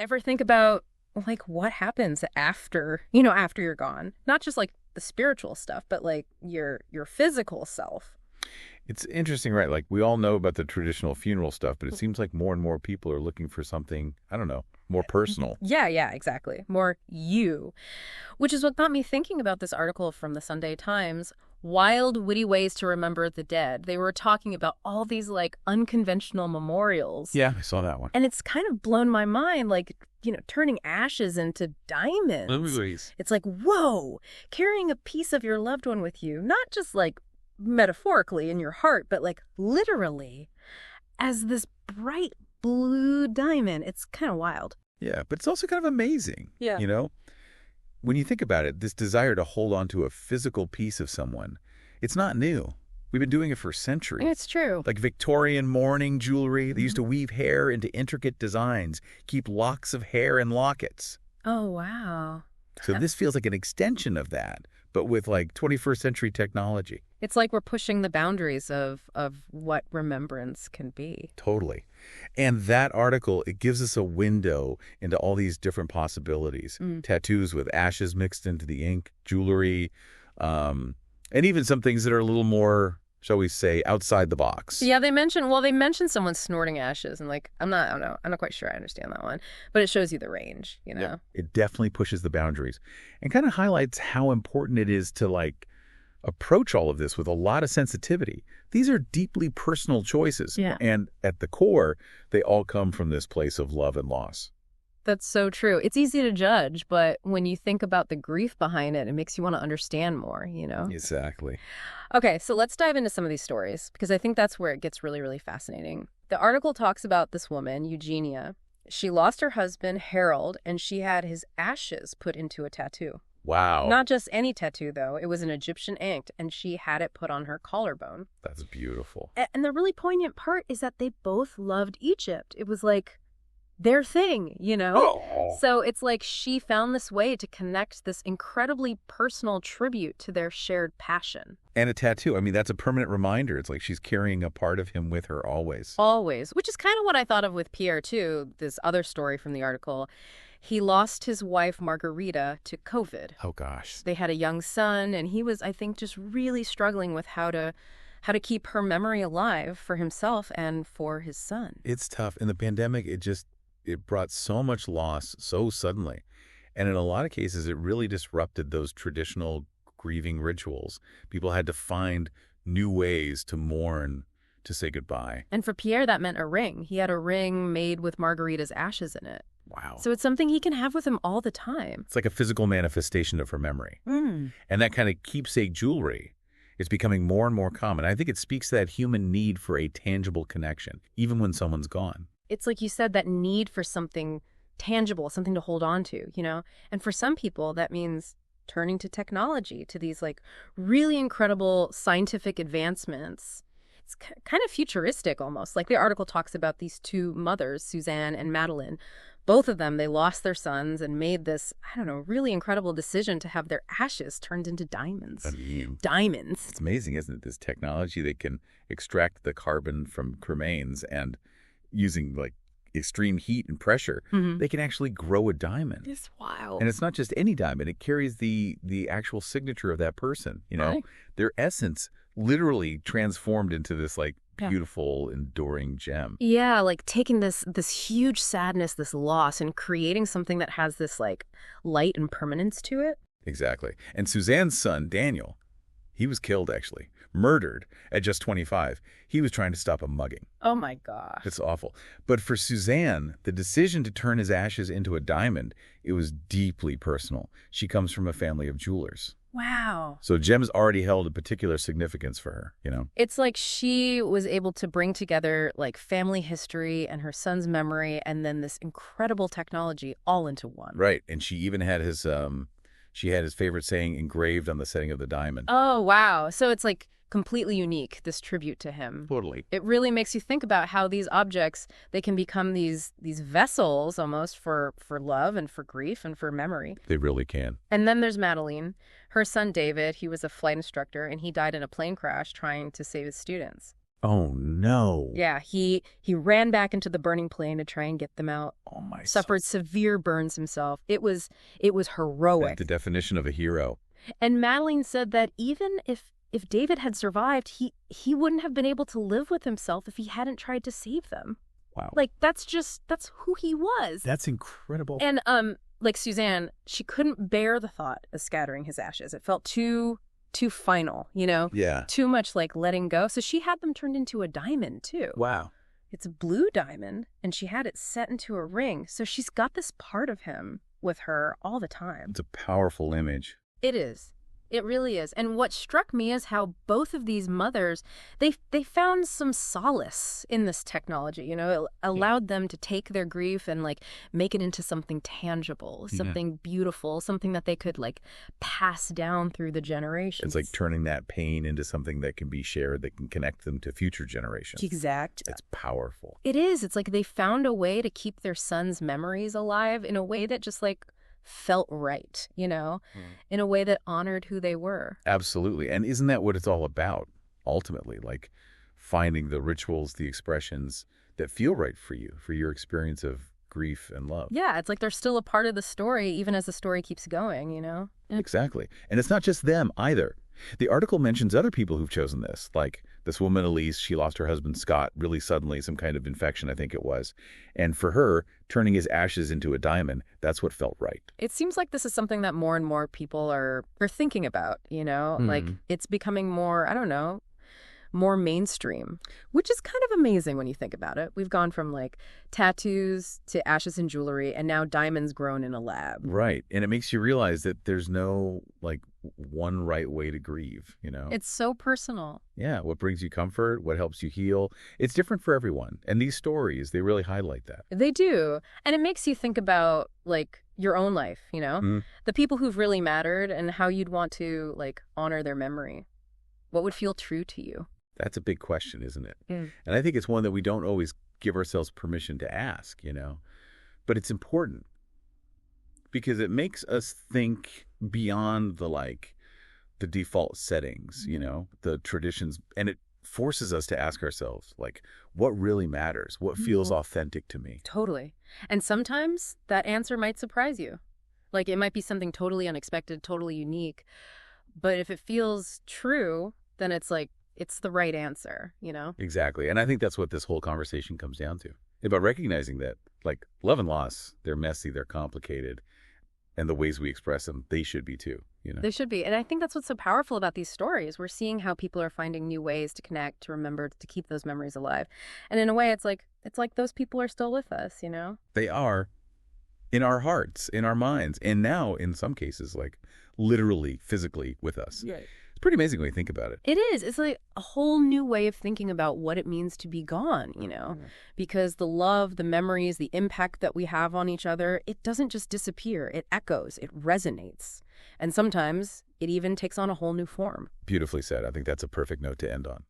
ever think about like what happens after, after you're gone? Not just like the spiritual stuff, but like your physical self. It's interesting, right? Like we all know about the traditional funeral stuff, but it seems like more and more people are looking for something, I don't know, more personal. Yeah, yeah, exactly. More you. Which is what got me thinking about this article from the Sunday Times, Wild, Witty Ways to Remember the Dead. They were talking about all these like unconventional memorials. Yeah, I saw that one. And it's kind of blown my mind, like, turning ashes into diamonds. Movies. It's like, whoa, carrying a piece of your loved one with you, not just like metaphorically in your heart, but like literally as this bright blue diamond. It's kind of wild. Yeah, but it's also kind of amazing. Yeah. You know, when you think about it, this desire to hold on to a physical piece of someone, it's not new. We've been doing it for centuries. It's true. Like Victorian mourning jewelry, they used to weave hair into intricate designs, keep locks of hair in lockets. Oh, wow. So this feels like an extension of that, but with like 21st century technology. It's like we're pushing the boundaries of what remembrance can be. Totally. And that article, it gives us a window into all these different possibilities. Tattoos with ashes mixed into the ink, jewelry, and even some things that are a little more, shall we say, outside the box. Yeah, they mentioned someone snorting ashes, and like, I don't know, I'm not quite sure I understand that one, but it shows you the range, Yeah. It definitely pushes the boundaries and kind of highlights how important it is to like approach all of this with a lot of sensitivity. These are deeply personal choices. Yeah. And at the core, they all come from this place of love and loss. That's so true. It's easy to judge, but when you think about the grief behind it, it makes you want to understand more. Exactly. Okay, so let's dive into some of these stories, because I think that's where it gets really, really fascinating. The article talks about this woman, Eugenia. She lost her husband, Harold, and she had his ashes put into a tattoo. Wow. Not just any tattoo, though. It was an Egyptian ink, and she had it put on her collarbone. That's beautiful. And the really poignant part is that they both loved Egypt. It was like their thing. Oh. So it's like she found this way to connect this incredibly personal tribute to their shared passion. And a tattoo. I mean, that's a permanent reminder. It's like she's carrying a part of him with her always. Always, which is kind of what I thought of with Pierre, too, this other story from the article. He lost his wife, Margarita, to COVID. Oh, gosh. They had a young son, and he was, I think, just really struggling with how to keep her memory alive for himself and for his son. It's tough. In the pandemic, it brought so much loss so suddenly. And in a lot of cases, it really disrupted those traditional grieving rituals. People had to find new ways to mourn, to say goodbye. And for Pierre, that meant a ring. He had a ring made with Margarita's ashes in it. Wow. So it's something he can have with him all the time. It's like a physical manifestation of her memory. Mm. And that kind of keepsake jewelry is becoming more and more common. I think it speaks to that human need for a tangible connection, even when someone's gone. It's like you said, that need for something tangible, something to hold on to. And for some people, that means turning to technology, to these like really incredible scientific advancements. It's kind of futuristic almost. Like the article talks about these two mothers, Suzanne and Madeline. Both of them, they lost their sons and made this, I don't know, really incredible decision to have their ashes turned into diamonds. Diamonds. It's amazing, isn't it? This technology that can extract the carbon from cremains and using like extreme heat and pressure, they can actually grow a diamond. It's wild. And it's not just any diamond. It carries the actual signature of that person, Right. Their essence literally transformed into this like beautiful, enduring gem. Yeah, like taking this huge sadness, this loss, and creating something that has this like light and permanence to it. Exactly. And Suzanne's son, Daniel, he was killed actually, murdered at just 25. He was trying to stop a mugging. Oh my gosh. It's awful. But for Suzanne, the decision to turn his ashes into a diamond, it was deeply personal. She comes from a family of jewelers. Wow. So gems already held a particular significance for her. It's like she was able to bring together like family history and her son's memory and then this incredible technology all into one. Right. And she even had his favorite saying engraved on the setting of the diamond. Oh, wow. So it's like completely unique, this tribute to him. Totally. It really makes you think about how these objects, they can become these vessels almost for love and for grief and for memory. They really can. And then there's Madeline. Her son, David, he was a flight instructor, and he died in a plane crash trying to save his students. Oh, no. Yeah, he ran back into the burning plane to try and get them out. Oh, my Suffered son. severe burns himself. It was heroic. The definition of a hero. And Madeline said that even if David had survived, he wouldn't have been able to live with himself if he hadn't tried to save them. Wow. Like that's who he was. That's incredible. And like Suzanne, she couldn't bear the thought of scattering his ashes. It felt too final, you know? Yeah. Too much like letting go. So she had them turned into a diamond too. Wow. It's a blue diamond, and she had it set into a ring. So she's got this part of him with her all the time. It's a powerful image. It is. It really is. And what struck me is how both of these mothers, they found some solace in this technology. You know, it allowed them to take their grief and like make it into something tangible, something beautiful, something that they could like pass down through the generations. It's like turning that pain into something that can be shared, that can connect them to future generations. Exactly. It's powerful. It is. It's like they found a way to keep their son's memories alive in a way that just like felt right, you know, in a way that honored who they were. Absolutely. And isn't that what it's all about, ultimately? Like finding the rituals, the expressions that feel right for you, for your experience of grief and love. Yeah, it's like they're still a part of the story, even as the story keeps going, you know? Exactly. And it's not just them either. The article mentions other people who've chosen this, like this woman, Elise. She lost her husband, Scott, really suddenly, some kind of infection, I think it was. And for her, turning his ashes into a diamond, that's what felt right. It seems like this is something that more and more people are thinking about, you know? Like it's becoming more, I don't know, more mainstream, which is kind of amazing when you think about it. We've gone from like tattoos to ashes and jewelry and now diamonds grown in a lab. Right. And it makes you realize that there's no like one right way to grieve, you know? It's so personal. Yeah. What brings you comfort? What helps you heal? It's different for everyone. And these stories, they really highlight that. They do. And it makes you think about like your own life, you know? The people who've really mattered and how you'd want to like honor their memory. What would feel true to you? That's a big question, isn't it? And I think it's one that we don't always give ourselves permission to ask, you know? But it's important because it makes us think beyond the default settings, you know, the traditions, and it forces us to ask ourselves, like, what really matters? What feels authentic to me? Totally. And sometimes that answer might surprise you. Like it might be something totally unexpected, totally unique. But if it feels true, then it's like, it's the right answer, you know? Exactly. And I think that's what this whole conversation comes down to. About recognizing that, like, love and loss, they're messy, they're complicated, and the ways we express them, they should be too, you know? They should be. And I think that's what's so powerful about these stories. We're seeing how people are finding new ways to connect, to remember, to keep those memories alive. And in a way, it's like those people are still with us, you know? They are in our hearts, in our minds, and now, in some cases, like, literally, physically with us. Yeah. It's pretty amazing when you think about it. It is. It's like a whole new way of thinking about what it means to be gone, you know, because the love, the memories, the impact that we have on each other, it doesn't just disappear. It echoes, it resonates. And sometimes it even takes on a whole new form. Beautifully said. I think that's a perfect note to end on.